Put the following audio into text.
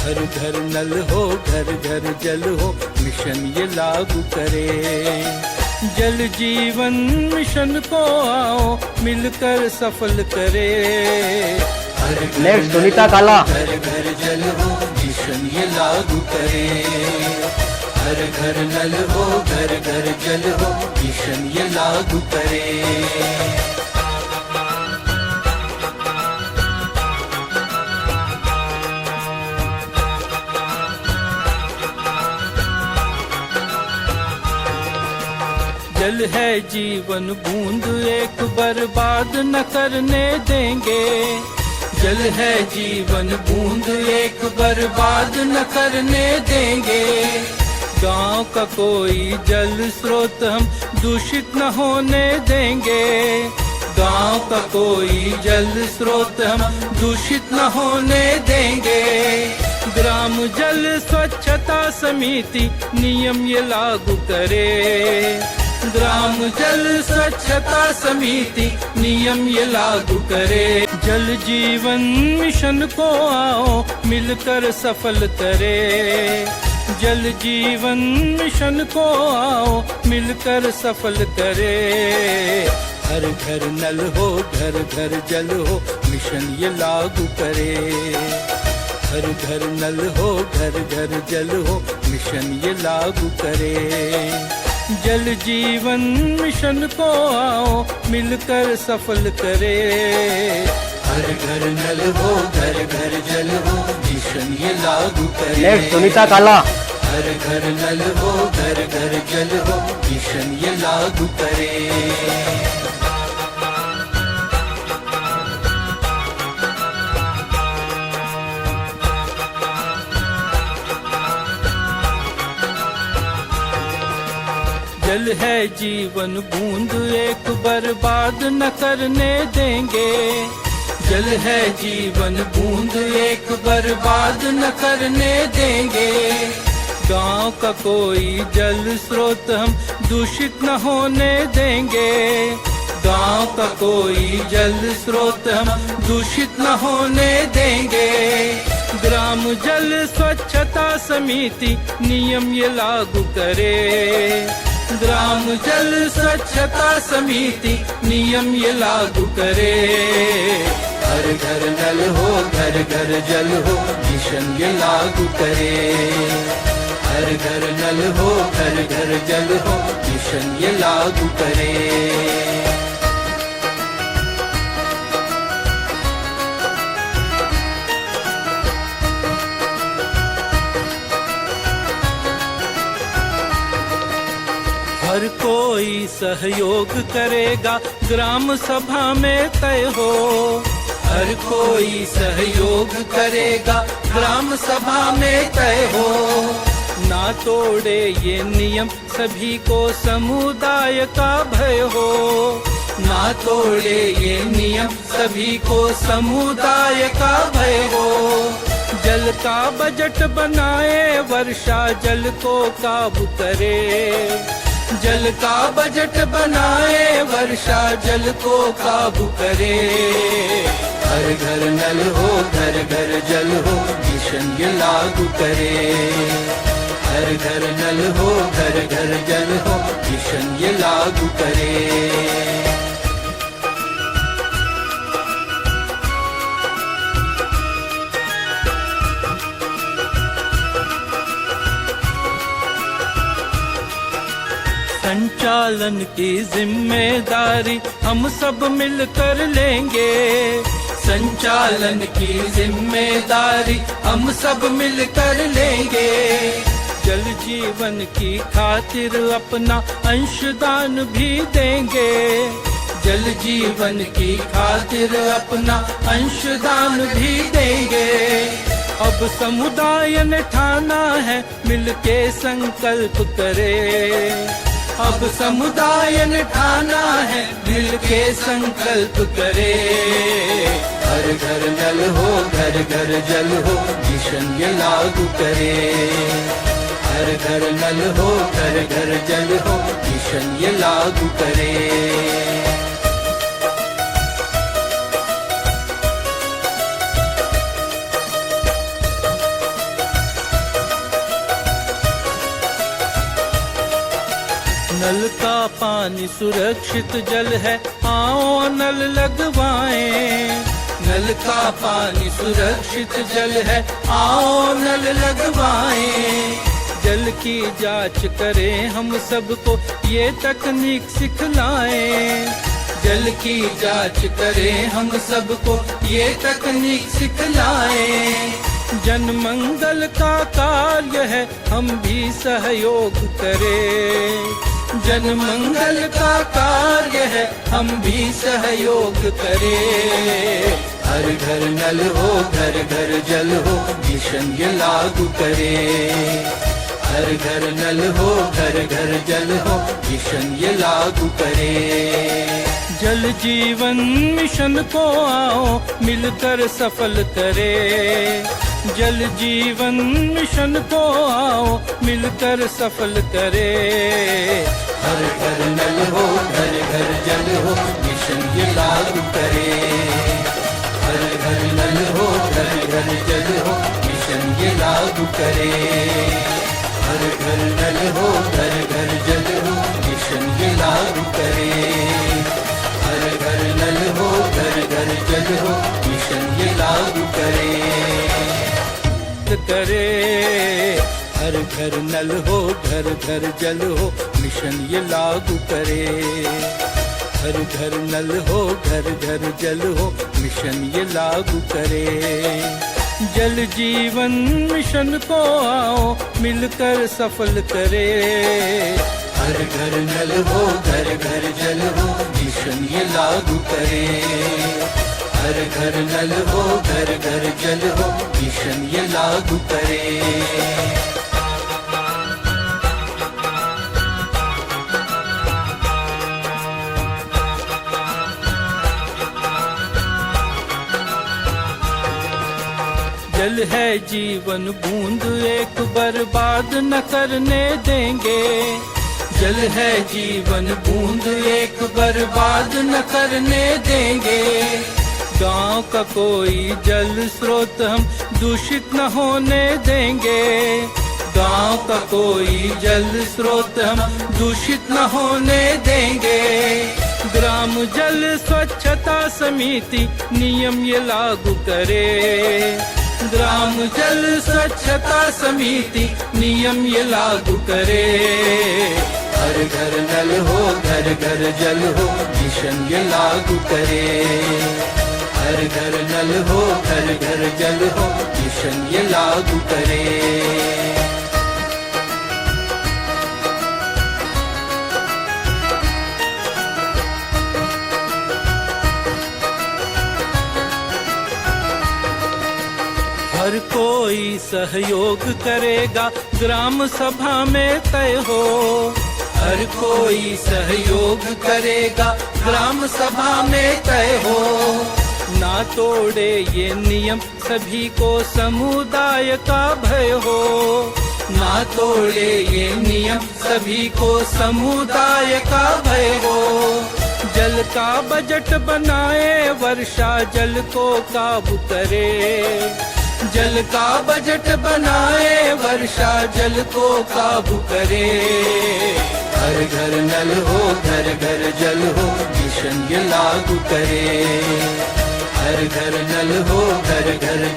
घर घर नल हो, घर घर जल हो, मिशन ये लागू करे। जल जीवन मिशन को आओ मिलकर सफल करे। नेक्स्ट सुनीता काला। घर घर जल हो, मिशन ये लागू करे। घर घर नल हो, घर घर जल हो, मिशन ये लागू करे। जल है जीवन बूंद एक बर्बाद न करने देंगे। जल है जीवन बूंद एक बर्बाद न करने देंगे। गांव का कोई जल स्रोत हम दूषित न होने देंगे। गांव का कोई जल स्रोत हम दूषित न होने देंगे। ग्राम जल स्वच्छता समिति नियम ये लागू करे। ग्राम जल स्वच्छता समिति नियम ये लागू करे। जल जीवन मिशन को आओ मिलकर सफल करे। जल जीवन मिशन को आओ मिलकर सफल करे। हर घर नल हो, घर घर जल हो, मिशन ये लागू करे। हर घर नल हो, घर घर जल हो, मिशन ये लागू करे। जल जीवन मिशन को आओ मिलकर सफल करे। हर घर नल हो, घर घर जल हो, मिशन ये लागू करे। नेक्स्ट सुनीता काला। हर घर नल हो, घर घर जल हो, मिशन ये लागू करे। जल है जीवन बूंद एक बर्बाद न करने देंगे। जल है जीवन बूंद एक बर्बाद न करने देंगे। गांव का कोई जल स्रोत हम दूषित न होने देंगे। गांव का कोई जल स्रोत हम दूषित न होने देंगे। ग्राम जल स्वच्छता समिति नियम ये लागू करे। ग्राम जल स्वच्छता समिति नियम ये लागू करे। हर घर नल हो, घर घर जल हो, मिशन ये लागू करे। हर घर नल हो, घर घर जल हो, मिशन ये लागू करे। हर कोई सहयोग करेगा ग्राम सभा में तय हो। हर कोई सहयोग करेगा ग्राम सभा में तय हो। ना तोड़े ये नियम सभी को समुदाय का भय हो। ना तोड़े ये नियम सभी को समुदाय का भय हो। जल का बजट बनाए वर्षा जल को काबू करे। जल का बजट बनाए वर्षा जल को काबू करे। हर घर नल हो, घर घर जल हो, मिशन ये लागू करे। हर घर नल हो, घर घर जल हो, मिशन ये लागू करे। संचालन की जिम्मेदारी हम सब मिलकर लेंगे। संचालन की जिम्मेदारी हम सब मिलकर लेंगे। जल जीवन की खातिर अपना अंशदान भी देंगे। जल जीवन की खातिर अपना अंशदान भी देंगे। अब समुदाय ने ठाना है मिलके संकल्प करे। अब समुदाय ने ठाना है मिलके संकल्प करे। हर घर नल हो, घर घर जल हो, मिशन ये लागू करे। हर घर नल हो, घर घर जल हो, मिशन ये लागू करे। नल का पानी सुरक्षित जल है, आओ नल लगवाएं। नल का पानी सुरक्षित जल है, आओ नल लगवाएं। जल की जांच करें हम सबको, ये तकनीक सिखलाएं। जल की जांच करें हम सबको, ये तकनीक सिखलाएं। जन मंगल का कार्य है, हम भी सहयोग करें। जन मंगल का कार्य है, हम भी सहयोग करें। हर घर नल हो, घर घर जल हो, मिशन ये लागू करें। हर घर नल हो, घर घर जल हो, मिशन ये लागू करें। जल जीवन मिशन को आओ मिलकर सफल करें। जल जीवन मिशन को आओ मिलकर सफल करें। हर घर नल हो, घर घर जल हो, मिशन ये लागू करें। हर घर नल हो, घर घर जल हो, मिशन ये लागू करें। हर घर नल हो, घर घर जल हो, मिशन ये लागू करें। हर घर नल हो, घर घर जल हो, मिशन ये लागू करें। हर घर नल हो, घर घर जल हो, मिशन ये लागू करे। हर घर नल हो, घर घर जल हो, मिशन ये लागू करे। जल जीवन मिशन को आओ मिलकर सफल करे। हर घर नल हो, घर घर जल हो, मिशन ये लागू करे। हर घर नल हो, घर घर जल हो, मिशन ये लागू करे। जल है जीवन बूंद, एक बर्बाद न करने देंगे। जल है जीवन बूंद, एक बर्बाद न करने देंगे। गांव का कोई जल स्रोत हम दूषित न होने देंगे। गांव का कोई जल स्रोत हम दूषित न होने देंगे। ग्राम जल स्वच्छता समिति नियम ये लागू करे। ग्राम जल स्वच्छता समिति नियम ये लागू करे। हर घर नल हो, घर घर जल हो, मिशन ये लागू करे। हर घर नल हो, घर घर जल हो, मिशन ये लागू करे। हर कोई सहयोग करेगा, ग्राम सभा में तय हो। हर कोई सहयोग करेगा, ग्राम सभा में तय हो। ना तोड़े ये नियम, सभी को समुदाय का भय हो। ना तोड़े ये नियम, सभी को समुदाय का भय हो। जल का बजट बनाए, वर्षा जल को काबू करे। जल का बजट बनाए, वर्षा जल को काबू करे। हर घर नल हो, घर घर जल हो, मिशन ये लागू करे। हर घर नल हो, घर घर